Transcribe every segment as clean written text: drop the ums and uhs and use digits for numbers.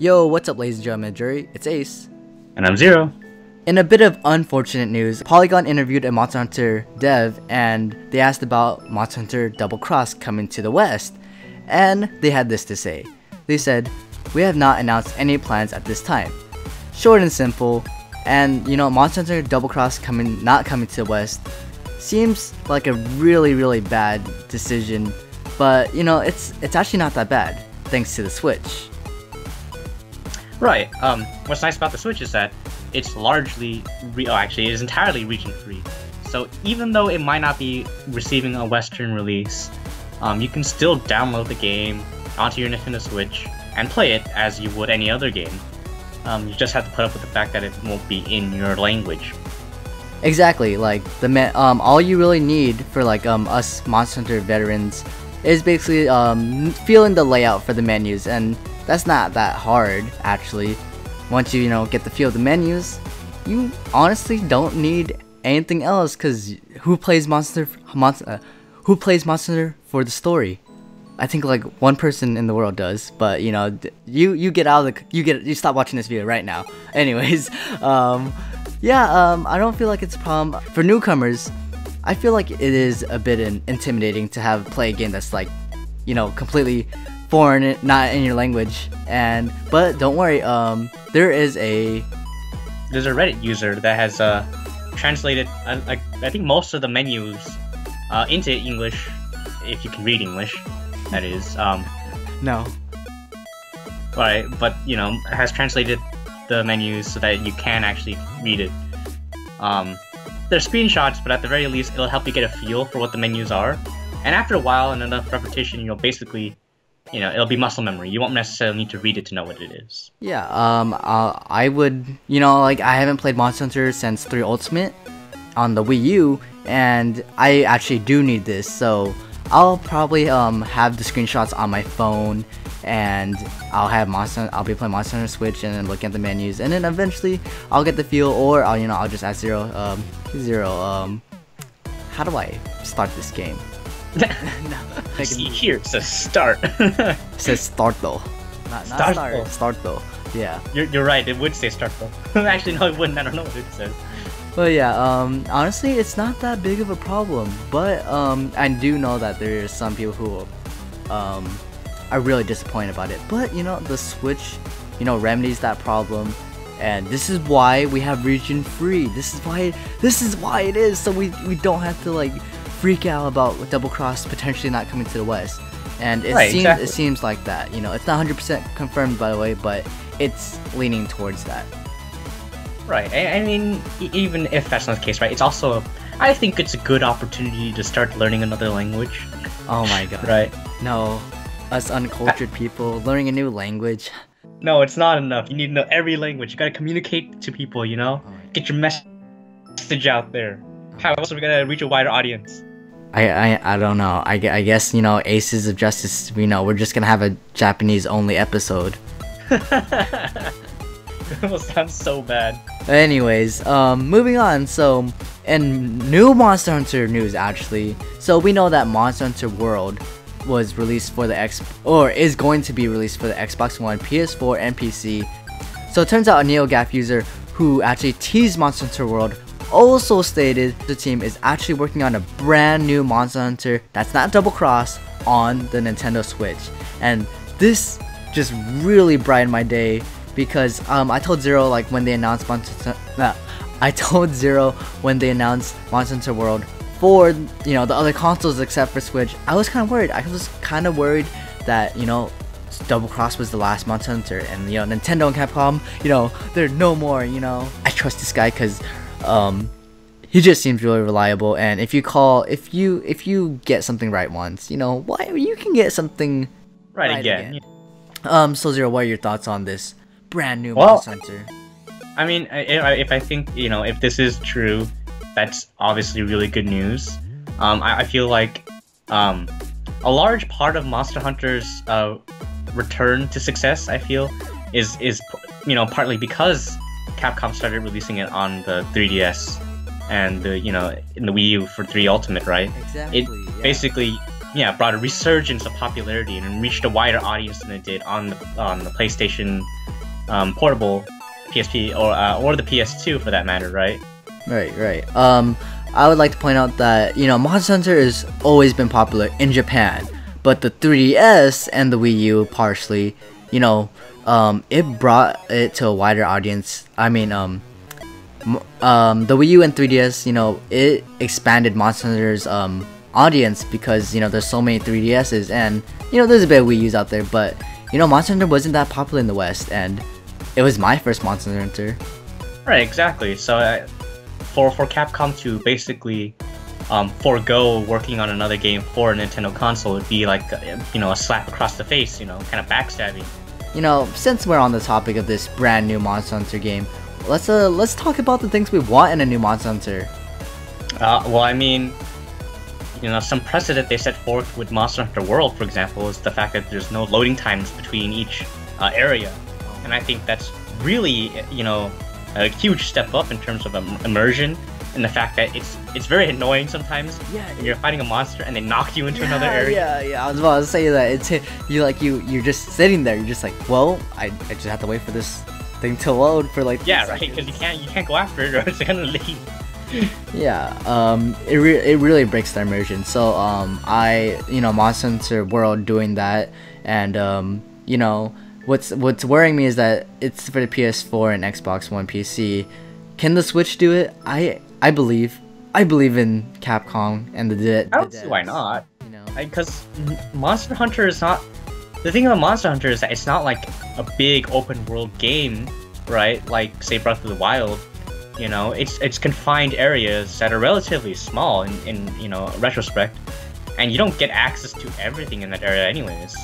Yo, what's up ladies and gentlemen, jury? It's Ace. And I'm Zero. In a bit of unfortunate news, Polygon interviewed a Monster Hunter dev and they asked about Monster Hunter Double Cross coming to the West. And they had this to say. They said, "We have not announced any plans at this time." Short and simple. And you know, Monster Hunter Double Cross not coming to the West seems like a really bad decision. But you know, it's actually not that bad, thanks to the Switch. Right. What's nice about the Switch is that it's largely, it is entirely region-free. So even though it might not be receiving a Western release, you can still download the game onto your Nintendo Switch and play it as you would any other game. You just have to put up with the fact that it won't be in your language. Exactly. Like all you really need for like us Monster Hunter veterans is basically feeling the layout for the menus, and that's not that hard actually. Once you get the feel of the menus, you honestly don't need anything else, because who plays Monster Hunter for the story? I think like one person in the world does, but you know, you stop watching this video right now. Anyways, I don't feel like it's a problem for newcomers. I feel like it is a bit intimidating to play a game that's like, completely foreign, not in your language. But don't worry, there's a Reddit user that has translated I think most of the menus into English, if you can read English, that is. No. Right, but has translated the menus so that you can actually read it. There's screenshots, but at the very least, it'll help you get a feel for what the menus are. And after a while and enough repetition, basically, it'll be muscle memory. You won't necessarily need to read it to know what it is. Yeah, I would, like, I haven't played Monster Hunter since 3 Ultimate on the Wii U, and I actually do need this, so I'll probably have the screenshots on my phone, and I'll be playing Monster Hunter Switch and then looking at the menus, and then eventually I'll get the feel, or I'll just ask Zero, how do I start this game? See here, it says start. It says start though. Not start. Start though. Yeah. You're right, it would say start though. Actually no, it wouldn't, I don't know what it says. But yeah, honestly, it's not that big of a problem. But I do know that there are some people who are really disappointed about it. But the Switch, remedies that problem, and this is why we have region free. This is why it is. So we don't have to like freak out about Double Cross potentially not coming to the West. And it seems like that. It's not 100% confirmed, by the way, but it's leaning towards that. Right, I mean, even if that's not the case, right, it's also, I think it's a good opportunity to start learning another language. Oh my god. Right. No, us uncultured people, learning a new language. No, it's not enough. You need to know every language. You gotta communicate to people, Get your message out there. How else are we gonna reach a wider audience? I don't know. I guess, Aces of Justice, we're just gonna have a Japanese only episode. It will sound so bad. Anyways, moving on. So, in new Monster Hunter news, actually, so we know that Monster Hunter World was released for the is going to be released for the Xbox One, PS4, and PC. So it turns out a NeoGAF user who actually teased Monster Hunter World also stated the team is actually working on a brand new Monster Hunter that's not Double Cross on the Nintendo Switch. And this just really brightened my day, because I told Zero like when they announced Monster Hunter World for the other consoles except for Switch, I was kind of worried. I was kind of worried that Double Cross was the last Monster Hunter, and Nintendo and Capcom, they're no more. I trust this guy because he just seems really reliable, and if you get something right once, why you can get something right again. So Zero, what are your thoughts on this brand new Monster Hunter? I mean, if I think, if this is true, that's obviously really good news. I feel like a large part of Monster Hunter's return to success, I feel, is partly because Capcom started releasing it on the 3DS and the in the Wii U for 3 Ultimate, right? Exactly. It basically brought a resurgence of popularity and reached a wider audience than it did on the PlayStation portable PSP or the PS2 for that matter, right? Right. I would like to point out that, Monster Hunter has always been popular in Japan, but the 3DS and the Wii U partially, it brought it to a wider audience. I mean, the Wii U and 3DS, it expanded Monster Hunter's audience because, there's so many 3DSs and, there's a bit of Wii U's out there, but, Monster Hunter wasn't that popular in the West, and it was my first Monster Hunter. Right, exactly. So, for Capcom to basically forego working on another game for a Nintendo console would be like a slap across the face, kind of backstabbing. Since we're on the topic of this brand new Monster Hunter game, let's talk about the things we want in a new Monster Hunter. Well, I mean, some precedent they set forth with Monster Hunter World, for example, is the fact that there's no loading times between each area, and I think that's really a huge step up in terms of immersion, and the fact that it's very annoying sometimes. Yeah, when you're fighting a monster and they knock you into another area. Yeah. I was about to say that you're just sitting there. You're just like, well, I just have to wait for this thing to load for like. Yeah, right. Because you can't go after it or it's gonna leave. Yeah. It really breaks the immersion. So Monster Hunter World doing that, and What's worrying me is that it's for the PS4 and Xbox One PC. Can the Switch do it? I believe in Capcom and the I don't see why not. Because Monster Hunter is not. The thing about Monster Hunter is that it's not like a big open world game, right? Like say Breath of the Wild. It's confined areas that are relatively small in retrospect, and you don't get access to everything in that area anyways.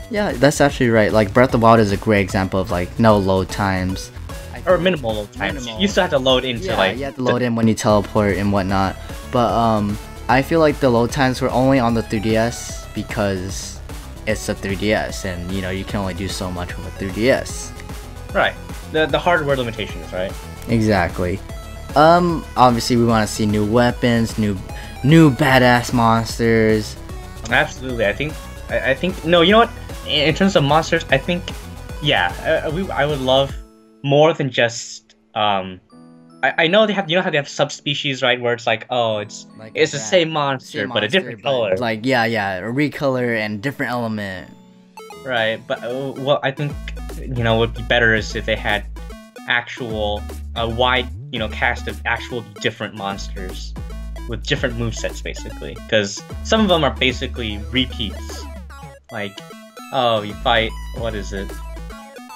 Yeah, that's actually right. Like Breath of the Wild is a great example of like no load times. Or minimal load times. You still have to load into you have to load in when you teleport and whatnot. But I feel like the load times were only on the 3DS because it's a 3DS and you can only do so much with a 3DS. Right. The hardware limitations, right? Exactly. Obviously we want to see new weapons, new badass monsters. Absolutely. I think no, you know what? In terms of monsters, I think, I would love more than just. I know they have, how they have subspecies, right? Where it's like, oh, it's the same monster, but a different color. Like a recolor and different element. Right, but well, I think what would be better is if they had actual a wide cast of actual different monsters with different movesets, basically, because some of them are basically repeats. Like, oh, you fight, what is it?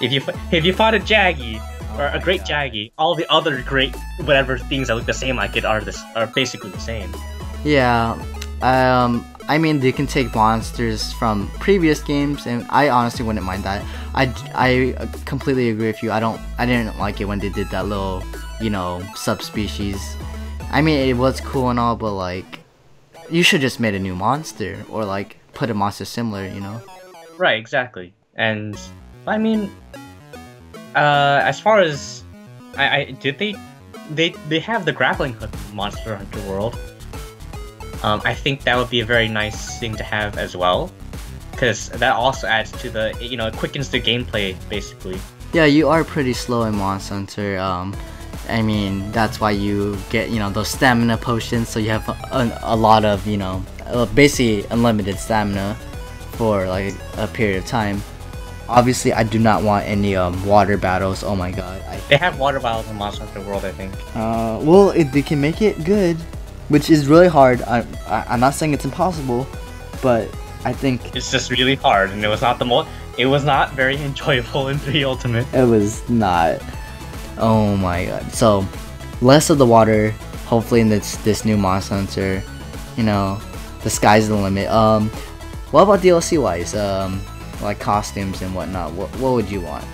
If you fought a Jaggy, or a Great Jaggy, all the other great whatever things that look the same like it are basically the same. Yeah, I mean they can take monsters from previous games, and I honestly wouldn't mind that. I completely agree with you. I didn't like it when they did that little subspecies. I mean it was cool and all, but like you should just made a new monster or like put a monster similar, Right, exactly. And I mean, as far as they have the grappling hook in Monster Hunter World. I think that would be a very nice thing to have as well, because that also adds to the it quickens the gameplay basically. Yeah, you are pretty slow in Monster Hunter. I mean that's why you get those stamina potions, so you have a lot of basically unlimited stamina for like a period of time. Obviously, I do not want any water battles. Oh my god. They have water battles in Monster Hunter World, I think. Well, they can make it good, which is really hard. I'm not saying it's impossible, but I think it's just really hard, and it was not very enjoyable in 3 Ultimate. It was not. Oh my god. So, less of the water. Hopefully, in this new Monster Hunter, the sky's the limit. What about DLC wise? Like costumes and whatnot. What would you want?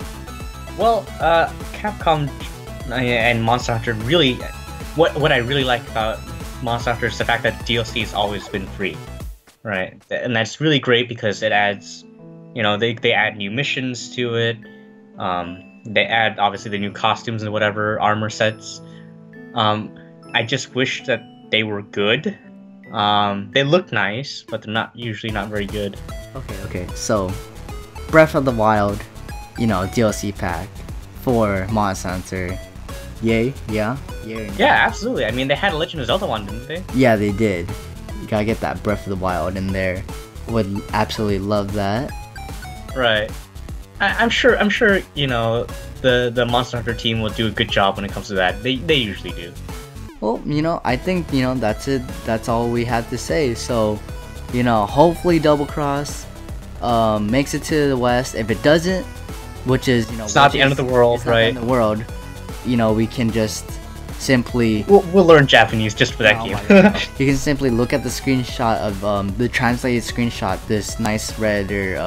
Well, Capcom and Monster Hunter really. What I really like about Monster Hunter is the fact that DLC has always been free, right? And that's really great because it adds, they add new missions to it. They add obviously the new costumes and whatever armor sets. I just wish that they were good. They look nice, but they're usually not very good. Okay. So, Breath of the Wild, DLC pack for Monster Hunter. Yay, yeah, yay. Yeah, absolutely. I mean, they had a Legend of Zelda one, didn't they? Yeah, they did. You gotta get that Breath of the Wild in there. Would absolutely love that. Right. I'm sure. The Monster Hunter team will do a good job when it comes to that. They usually do. Well, I think that's it. That's all we have to say. So, hopefully Double Cross makes it to the West. If it doesn't, which is it's not the end of the world, right? End of the world. We can just simply we'll learn Japanese just for that game. You can simply look at the screenshot of the translated screenshot this nice redder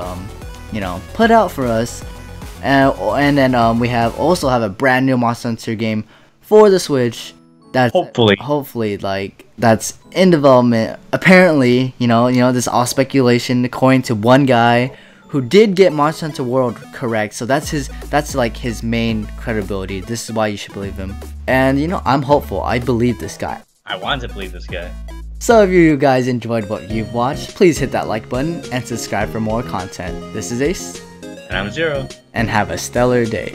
put out for us, and then we also have a brand new Monster Hunter game for the Switch. That's hopefully like that's in development. Apparently, this is all speculation according to one guy who did get Monster Hunter World correct, so that's like his main credibility. This is why you should believe him. And I'm hopeful. I believe this guy. I want to believe this guy. So if you guys enjoyed what you've watched, please hit that like button and subscribe for more content. This is Ace. And I'm Zero. And have a stellar day.